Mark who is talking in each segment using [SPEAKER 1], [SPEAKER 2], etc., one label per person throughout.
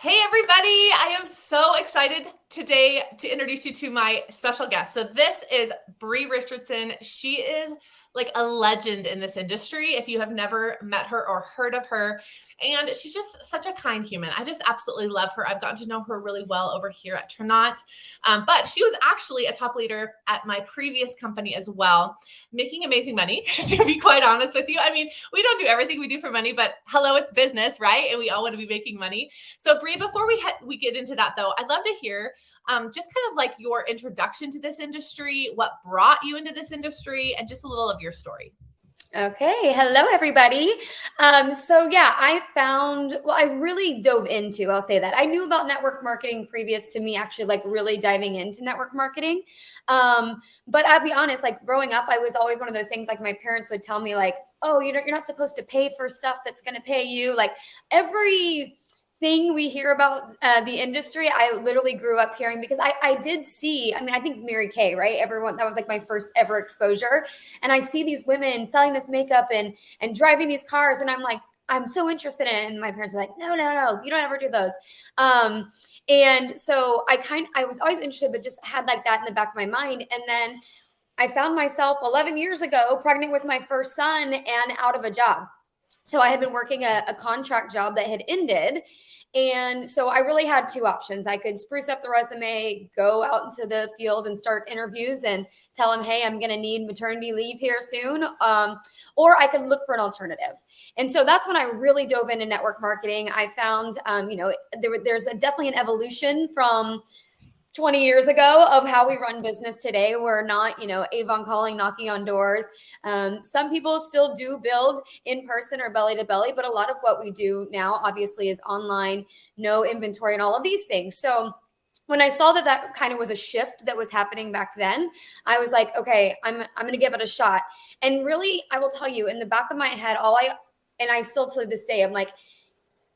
[SPEAKER 1] Hey everybody, I am so excited today to introduce you to my special guest. So this is Bri Richardson. She is like a legend in this industry if you have never met her or heard of her. And she's just such a kind human. I just absolutely love her. I've gotten to know her really well over here at Tranont. But she was actually a top leader at my previous company as well, making amazing money, to be quite honest with you. I mean, we don't do everything we do for money, but hello, it's business, right? And we all want to be making money. So Bri, before we get into that though, I'd love to hear just kind of like your introduction to this industry, what brought you into this industry, and just a little of your story.
[SPEAKER 2] Okay. Hello, everybody. I really dove into, I'll say that. I knew about network marketing previous to me actually like really diving into network marketing. But I'll be honest, like growing up, I was always one of those things like my parents would tell me like, oh, you're not supposed to pay for stuff that's going to pay you. Like every thing we hear about the industry, I literally grew up hearing because I did see, I mean, I think Mary Kay, right? Everyone, that was like my first ever exposure. And I see these women selling this makeup and driving these cars. And I'm like, I'm so interested in it. And my parents are like, no, you don't ever do those. And so I was always interested, but just had like that in the back of my mind. And then I found myself 11 years ago pregnant with my first son and out of a job. So I had been working a contract job that had ended. And so I really had two options. I could spruce up the resume, go out into the field and start interviews and tell them, hey, I'm going to need maternity leave here soon. Or I could look for an alternative. And so that's when I really dove into network marketing. I found, there's definitely an evolution from 20 years ago of how we run business today. We're not, Avon calling, knocking on doors. Some people still do build in person or belly to belly, but a lot of what we do now obviously is online, no inventory and all of these things. So when I saw that kind of was a shift that was happening back then, I was like, okay, I'm going to give it a shot. And really, I will tell you in the back of my head, I still to this day, I'm like,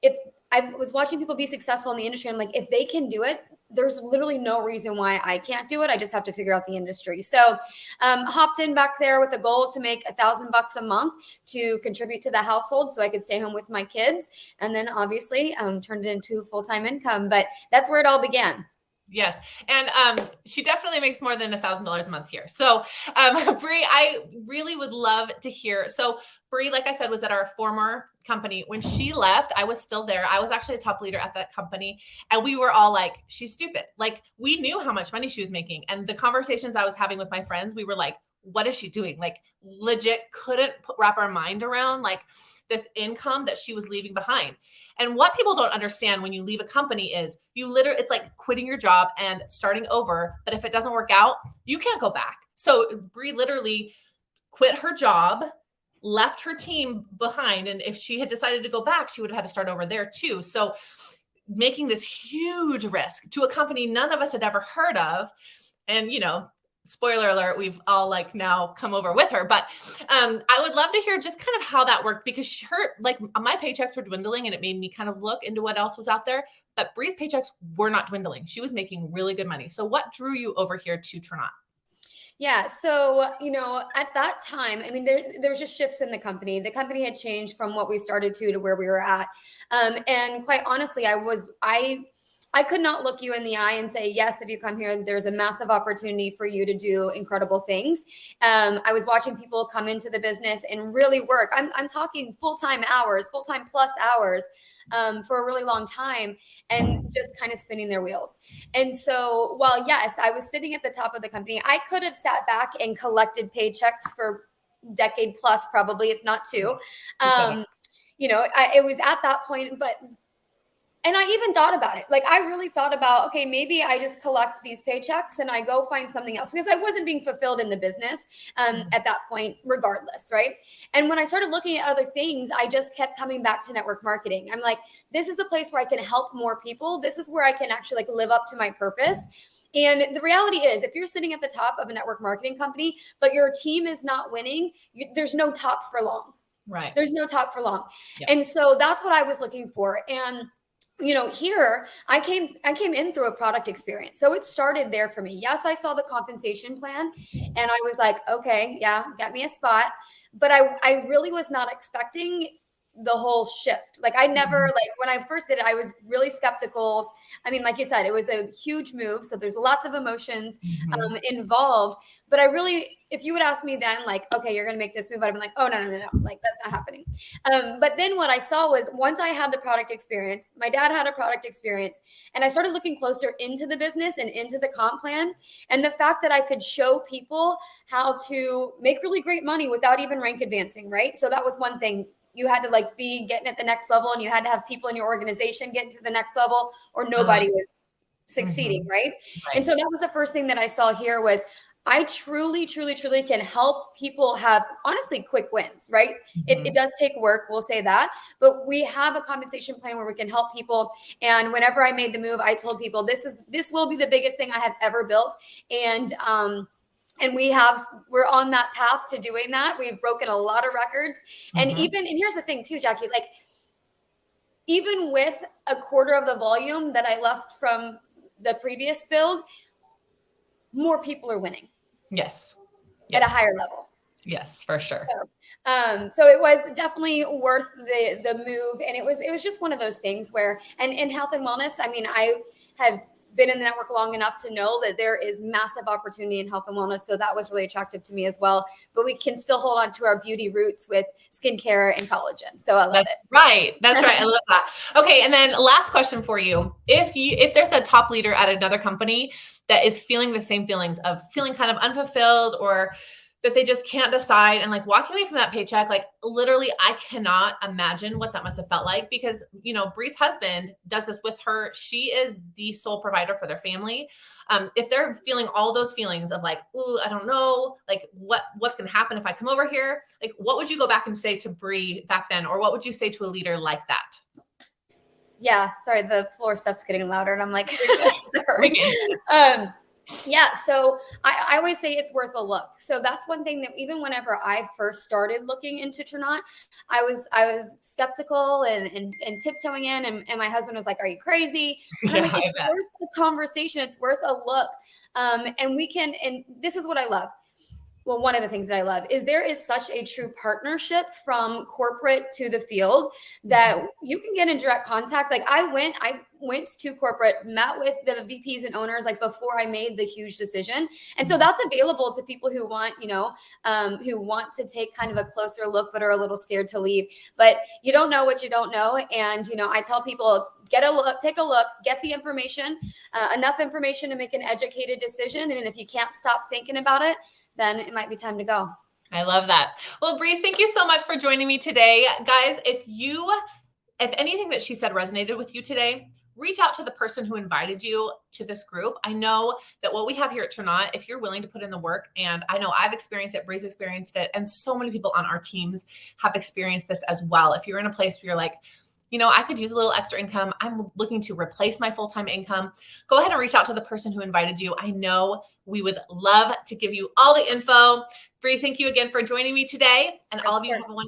[SPEAKER 2] if I was watching people be successful in the industry, I'm like, if they can do it, there's literally no reason why I can't do it. I just have to figure out the industry. So hopped in back there with a goal to make $1,000 a month to contribute to the household so I could stay home with my kids. And then obviously turned it into full-time income. But that's where it all began.
[SPEAKER 1] Yes. And she definitely makes more than $1,000 a month here. So Bri, I really would love to hear. So Bri, like I said, was at our former company. When she left, I was still there. I was actually a top leader at that company. And we were all like, she's stupid. Like we knew how much money she was making. And the conversations I was having with my friends, we were like, what is she doing? Like legit couldn't wrap our mind around like this income that she was leaving behind. And what people don't understand when you leave a company is it's like quitting your job and starting over. But if it doesn't work out, you can't go back. So Bri literally quit her job, left her team behind. And if she had decided to go back, she would have had to start over there too. So making this huge risk to a company none of us had ever heard of. And, spoiler alert, we've all like now come over with her, but I would love to hear just kind of how that worked because my paychecks were dwindling and it made me kind of look into what else was out there, but Bri's paychecks were not dwindling. She was making really good money. So what drew you over here to Tranont?
[SPEAKER 2] Yeah. So, at that time, I mean, there was just shifts in the company. The company had changed from what we started to where we were at. And quite honestly, I could not look you in the eye and say, yes, if you come here, there's a massive opportunity for you to do incredible things. I was watching people come into the business and really work. I'm talking full-time plus hours for a really long time and just kind of spinning their wheels. And so while, yes, I was sitting at the top of the company, I could have sat back and collected paychecks for decade plus, probably, if not two. It was at that point, and I even thought about it. Like I really thought about, okay, maybe I just collect these paychecks and I go find something else because I wasn't being fulfilled in the business at that point, regardless, right? And when I started looking at other things, I just kept coming back to network marketing. I'm like, this is the place where I can help more people. This is where I can actually like live up to my purpose. And the reality is, if you're sitting at the top of a network marketing company, but your team is not winning, there's no top for long.
[SPEAKER 1] Right.
[SPEAKER 2] There's no top for long.
[SPEAKER 1] Yeah.
[SPEAKER 2] And so that's what I was looking for. And here I came in through a product experience. So it started there for me. Yes, I saw the compensation plan and I was like, okay, yeah, get me a spot. But I really was not expecting the whole shift. Like I never, like when I first did it, I was really skeptical. I mean, like you said, it was a huge move. So there's lots of emotions involved. But I really, if you would ask me then, like, okay, you're going to make this move, I'd have been like, oh, no, like that's not happening. But then what I saw was once I had the product experience, my dad had a product experience, and I started looking closer into the business and into the comp plan. And the fact that I could show people how to make really great money without even rank advancing, right? So that was one thing. You had to like be getting at the next level, and you had to have people in your organization getting to the next level, or nobody was succeeding, right? And so that was the first thing that I saw here was I truly can help people have honestly quick wins, right? It does take work, we'll say that, but we have a compensation plan where we can help people. And whenever I made the move, I told people this will be the biggest thing I have ever built. And we're on that path to doing that. We've broken a lot of records. And here's the thing too, Jackie, like even with a quarter of the volume that I left from the previous build, more people are winning.
[SPEAKER 1] Yes.
[SPEAKER 2] At a higher level.
[SPEAKER 1] Yes, for sure.
[SPEAKER 2] So it was definitely worth the move. And it was just one of those things where, and in health and wellness, I mean, I have been in the network long enough to know that there is massive opportunity in health and wellness. So that was really attractive to me as well. But we can still hold on to our beauty roots with skincare and collagen. So I love it.
[SPEAKER 1] Right. That's right. I love that. Okay. And then last question for you. If there's a top leader at another company that is feeling the same feelings of feeling kind of unfulfilled, or that they just can't decide, and like walking away from that paycheck, like literally I cannot imagine what that must have felt like, because, you know, Bri's husband does this with her. She is the sole provider for their family. If they're feeling all those feelings of like, ooh, I don't know, like what's going to happen if I come over here? Like, what would you go back and say to Bri back then? Or what would you say to a leader like that?
[SPEAKER 2] Yeah. Sorry. The floor stuff's getting louder. And I'm like, sorry. Yeah. So I always say it's worth a look. So that's one thing that even whenever I first started looking into Tranont, I was skeptical and tiptoeing in, and my husband was like, are you crazy? And I'm like, it's worth the conversation. It's worth a look. And this is what I love. Well, one of the things that I love is there is such a true partnership from corporate to the field that you can get in direct contact. Like I went to corporate, met with the VPs and owners like before I made the huge decision. And so that's available to people who want, who want to take kind of a closer look, but are a little scared to leave. But you don't know what you don't know. And, I tell people, take a look, get the information, enough information to make an educated decision. And if you can't stop thinking about it, then it might be time to go.
[SPEAKER 1] I love that. Well, Bri, thank you so much for joining me today. Guys, if anything that she said resonated with you today, reach out to the person who invited you to this group. I know that what we have here at Tranont, if you're willing to put in the work, and I know I've experienced it, Bri's experienced it, and so many people on our teams have experienced this as well. If you're in a place where you're like, I could use a little extra income, I'm looking to replace my full-time income, go ahead and reach out to the person who invited you. I know we would love to give you all the info. Bri, thank you again for joining me today, and all of you have a wonderful